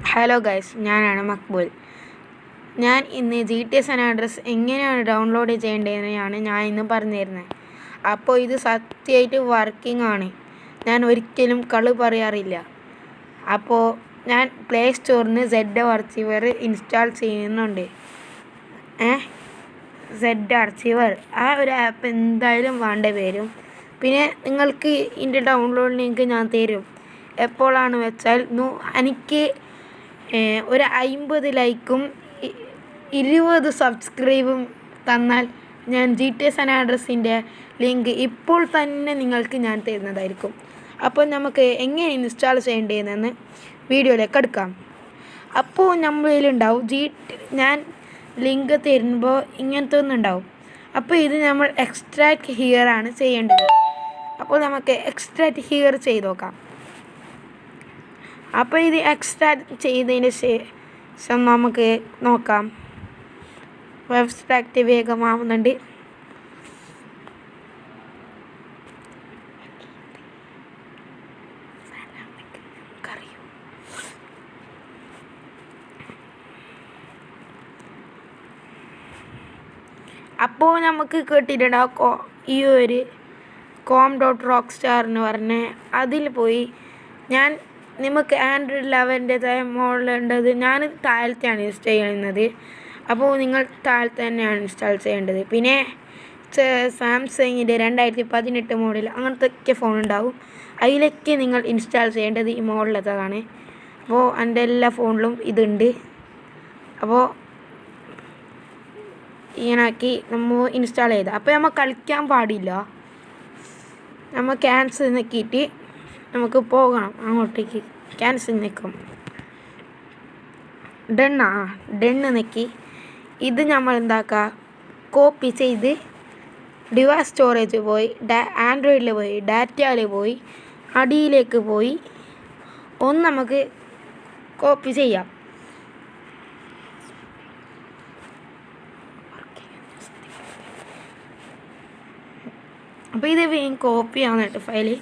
Hello guys, ഞാനാണ് മക്ബൂൽ. ഞാൻ ഇന്ന് GTA San Andreas എങ്ങനെയാണ് ഡൗൺലോഡ് ചെയ്യേണ്ടതെന്നാണ് ഞാൻ ഇന്ന് പറഞ്ഞു തരുന്നത്. അപ്പോൾ ഇത് സത്യമായിട്ട് വർക്കിംഗ് ആണ്. ഞാൻ ഒരിക്കലും കളി പറയാറില്ല. അപ്പോൾ ഞാൻ പ്ലേ സ്റ്റോറിന് സെഡ് ആർച്ചീവർ ഇൻസ്റ്റാൾ ചെയ്യുന്നുണ്ട്. സെഡ് ആർച്ചീവർ ആ ഒരു ആപ്പ് എന്തായാലും വേണ്ടി വരും. പിന്നെ നിങ്ങൾക്ക് ഇതിൻ്റെ ഡൗൺലോഡ് ലിങ്ക് ഞാൻ തരും. എപ്പോഴാണ് വെച്ചാൽ എനിക്ക് ഒരു 50 ലൈക്കും 20 സബ്സ്ക്രൈബും തന്നാൽ ഞാൻ GTA San Andreasൻ്റെ ലിങ്ക് ഇപ്പോൾ തന്നെ നിങ്ങൾക്ക് ഞാൻ തരുന്നതായിരിക്കും. അപ്പോൾ നമുക്ക് എങ്ങനെ ഇൻസ്റ്റാൾ ചെയ്യേണ്ടതെന്ന് വീഡിയോയിലേക്ക് എടുക്കാം. അപ്പോൾ നമ്മളിലുണ്ടാവും ഞാൻ ലിങ്ക് തരുമ്പോൾ ഇങ്ങനത്തെ ഒന്നുണ്ടാവും. അപ്പോൾ ഇത് നമ്മൾ എക്സ്ട്രാക്ട് ഹിയർ ആണ് ചെയ്യേണ്ടത്. അപ്പോൾ നമുക്ക് എക്സ്ട്രാക്ട് ഹിയർ ചെയ്ത് നോക്കാം. അപ്പോൾ ഇത് എക്സ്ട്രാക്ട് ചെയ്തതിന് ശേഷം നമുക്ക് നോക്കാം. എക്സ്ട്രാക്ട് വേഗമാവുന്നുണ്ട്. അപ്പോൾ നമുക്ക് കേട്ടിട്ടുണ്ടാവും ഈ ഒരു com.rockstar എന്ന് പറഞ്ഞ അതിൽ പോയി ഞാൻ നമുക്ക് ആൻഡ്രോയിഡ് 11 മോഡലുണ്ടത് ഞാൻ താഴത്തെയാണ് ഇൻസ്റ്റാൾ ചെയ്യുന്നത്. അപ്പോൾ നിങ്ങൾ താഴത്തെ തന്നെയാണ് ഇൻസ്റ്റാൾ ചെയ്യേണ്ടത്. പിന്നെ സാംസങ്ങിൻ്റെ 2018 മോഡൽ അങ്ങനത്തെ ഫോൺ ഉണ്ടാവും. അതിലേക്ക് നിങ്ങൾ ഇൻസ്റ്റാൾ ചെയ്യേണ്ടത് ഈ മോഡലത്തതാണ്. അപ്പോൾ എൻ്റെ എല്ലാ ഫോണിലും ഇതുണ്ട്. അപ്പോൾ ഇങ്ങനാക്കി നമ്മൾ ഇൻസ്റ്റാൾ ചെയ്ത് അപ്പോൾ നമ്മൾ കളിക്കാൻ പാടില്ല. നമ്മൾ ക്യാൻസൽ നോക്കിയിട്ട് നമുക്ക് പോകണം അങ്ങോട്ടേക്ക്. ക്യാൻസൽ നിൽക്കും. ഡണ്ണ് നിൽക്കി ഇത് നമ്മൾ എന്താക്കുക, കോപ്പി ചെയ്ത് ഡിവൈസ് സ്റ്റോറേജ് പോയി ആൻഡ്രോയിഡിൽ പോയി ഡാറ്റയിൽ പോയി അടിയിലേക്ക് പോയി ഒന്ന് നമുക്ക് കോപ്പി ചെയ്യാം. അപ്പോൾ ഇത് വേഗം കോപ്പി ആവുന്നുണ്ട് ഫയല്.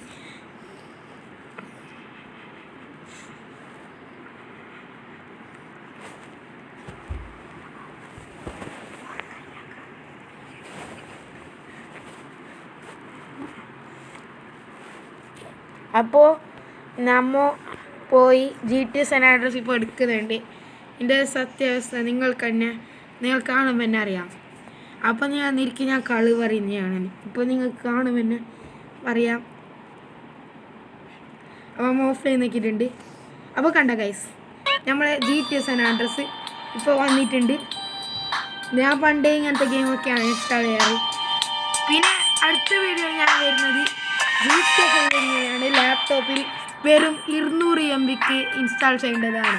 അപ്പോൾ നമ്മൾ പോയി GTA San Andreas ഇപ്പോൾ എടുക്കുന്നുണ്ട്. ഇതിൻ്റെ സത്യാവസ്ഥ നിങ്ങൾ കാണുമ്പോൾ തന്നെ അറിയാം. അപ്പോൾ ഞാൻ കളി പറയുന്നതാണ്. ഇപ്പോൾ നിങ്ങൾക്ക് കാണുമ്പോൾ തന്നെ പറയാം. അപ്പോൾ ഓഫ്ലൈൻ നോക്കിയിട്ടുണ്ട്. അപ്പോൾ കണ്ട ഗൈസ്, നമ്മളെ GTA San Andreas ഇപ്പോൾ വന്നിട്ടുണ്ട്. ഞാൻ പണ്ടേ ഇങ്ങനത്തെ ഗെയിമൊക്കെയാണ് ഇൻസ്റ്റാൾ ചെയ്യാറ്. പിന്നെ അടുത്ത വീഡിയോ ഞാൻ വരുന്നത് GTA 5 എങ്ങനെയാണ് ലാപ്ടോപ്പിൽ വെറും 200 MBക്ക് ഇൻസ്റ്റാൾ ചെയ്യേണ്ടതാണ്.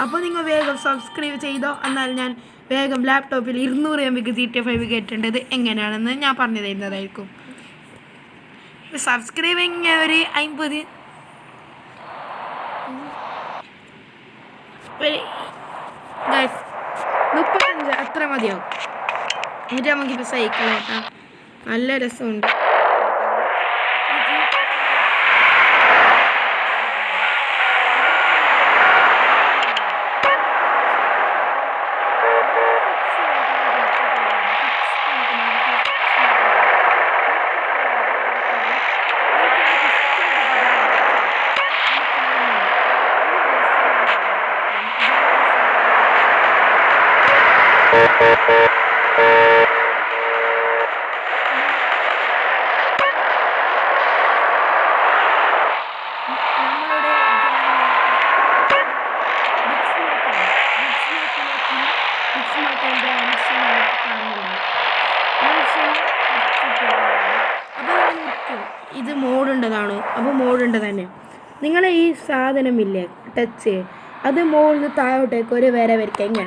അപ്പോൾ നിങ്ങൾ വേഗം സബ്സ്ക്രൈബ് ചെയ്തോ. എന്നാൽ ഞാൻ വേഗം ലാപ്ടോപ്പിൽ 200 MBക്ക് GTA 5 കയറ്റേണ്ടത് എങ്ങനെയാണെന്ന് ഞാൻ പറഞ്ഞു തരുന്നതായിരിക്കും. സബ്സ്ക്രൈബിങ് ഒരു 50 35 അത്ര മതിയാവും. എന്നിട്ട് നമുക്കിപ്പോൾ സൈക്കിൾ ഓട്ടാം. നല്ല രസമുണ്ട്. ഇത് മോഡുണ്ടതാണ്. അപ്പോൾ മോഡുണ്ട് തന്നെ. നിങ്ങളെ ഈ സാധനമില്ലേ ടച്ച്, അത് മോളിൽ നിന്ന് താഴോട്ടേക്ക് ഒരു വര വരയ്ക്കുക.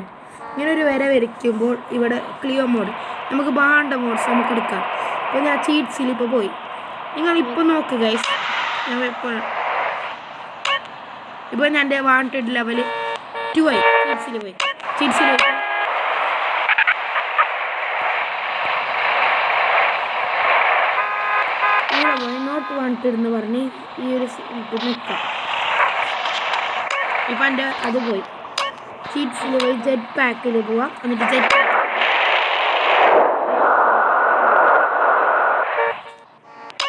ഇങ്ങനെ ഒരു വര വരയ്ക്കുമ്പോൾ ഇവിടെ ക്ലിയർ മോഡ് നമുക്ക് വേണ്ട മോഡ്സ് നമുക്ക് എടുക്കാം. അപ്പോൾ ഞാൻ ചീറ്റ്സിൽ ഇപ്പോൾ പോയി. നിങ്ങളിപ്പോൾ നോക്കുക ഗൈസ്, ഞാൻ ഇപ്പോൾ ഞാൻ എൻ്റെ വാണ്ടഡ് ലെവൽ 2 ആയി. ചീറ്റ്സിൽ പോയി നോട്ട് വാണ്ടഡ് എന്ന് പറഞ്ഞ് ഈ ഒരു നിൽക്കാം. ഇപ്പം എൻ്റെ അത് പോയി. ചീറ്റ്സിൽ പോയി ജെറ്റ് പാക്കിൽ പോവാം. എന്നിട്ട് ജെറ്റ് പാക്ക്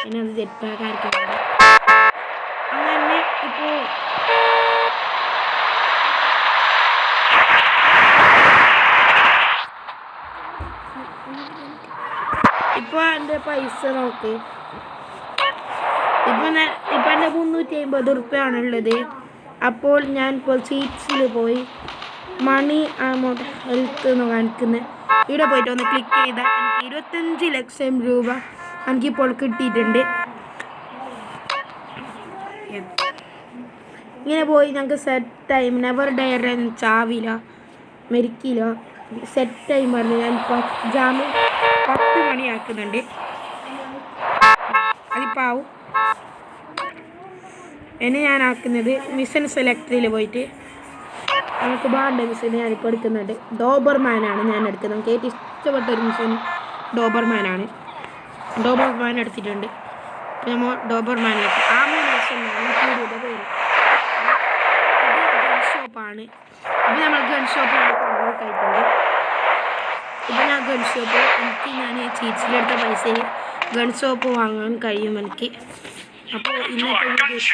പിന്നെ അത് ജെറ്റ് പാക്ക് ആയിരിക്കും. അങ്ങനെ ഇപ്പോൾ എൻ്റെ പൈസ നോക്ക്. ഇപ്പം എൻ്റെ 350 ഉറുപ്പ്യാണുള്ളത്. അപ്പോൾ ഞാൻ ഇപ്പോൾ സീറ്റ്സിൽ പോയി മണി അമൗണ്ട് ഹെൽത്ത് എന്ന് കാണിക്കുന്നത് ഇവിടെ പോയിട്ട് ഒന്ന് ക്ലിക്ക് ചെയ്താൽ എനിക്ക് 25 ലക്ഷം രൂപ എനിക്കിപ്പോൾ കിട്ടിയിട്ടുണ്ട്. ഇങ്ങനെ പോയി ഞങ്ങൾക്ക് സെറ്റ് ടൈം നെവർ ഡയർ ചാവില്ല മരിക്കില്ല. സെറ്റ് ടൈം പറഞ്ഞ് ഞാൻ ജാമ്യം 10 മണിയാക്കുന്നുണ്ട്. അതിപ്പോൾ ആവും. എന്നെ ഞാൻ ആക്കുന്നത് മിഷൻ സെലക്ടറിൽ പോയിട്ട് നമുക്ക് ബാണ്ട മിഷൻ ഞാനിപ്പോൾ എടുക്കുന്നുണ്ട്. ഡോബർമാനാണ് ഞാൻ എടുക്കുന്നത്. നമുക്ക് ഏറ്റവും ഇഷ്ടപ്പെട്ടൊരു മിഷൻ ഡോബർമാനാണ്. ഡോബർമാൻ എടുത്തിട്ടുണ്ട്. അപ്പോൾ നമ്മൾ ഡോബർമാനിലേക്ക് ആ 3 മിഷനാണ് കൂടുതൽ പേര്. ഇത് ഗൺ ഷോപ്പാണ്. അപ്പോൾ നമ്മൾ ഗൺ ഷോപ്പ് ആയിട്ടുണ്ട്. ഇപ്പോൾ ഞാൻ ഗൺ ഷോപ്പ് ഞാൻ ചീറ്റ്സിലെടുത്ത പൈസയിൽ ഗൺ ഷോപ്പ് വാങ്ങാൻ കഴിയും എനിക്ക്. അപ്പോൾ ഇന്നത്തെ വീഡിയോ പൈസ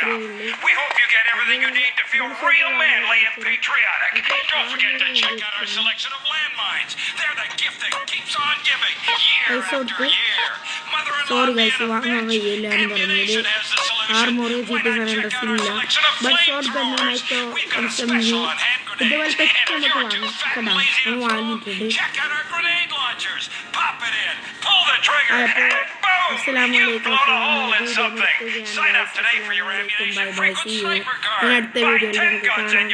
കൊടുത്ത് സോറി ഗൈസ് വാങ്ങാൻ കഴിയില്ല എന്ന് പറഞ്ഞത്. ആർമോറിയോ ചീറ്റ് ഡ്രസ്സില്ല. ബട്ട് ഷോർട്ട് ഗണ്ണ് മൈറ്റോ ഇതുപോലത്തെ നമുക്ക് വാങ്ങിയിട്ടുണ്ട്. അസ്സലാമലൈക്കും. Bye bye. See you. അടുത്ത വീഡിയോയിൽ നമുക്ക് കാണാം.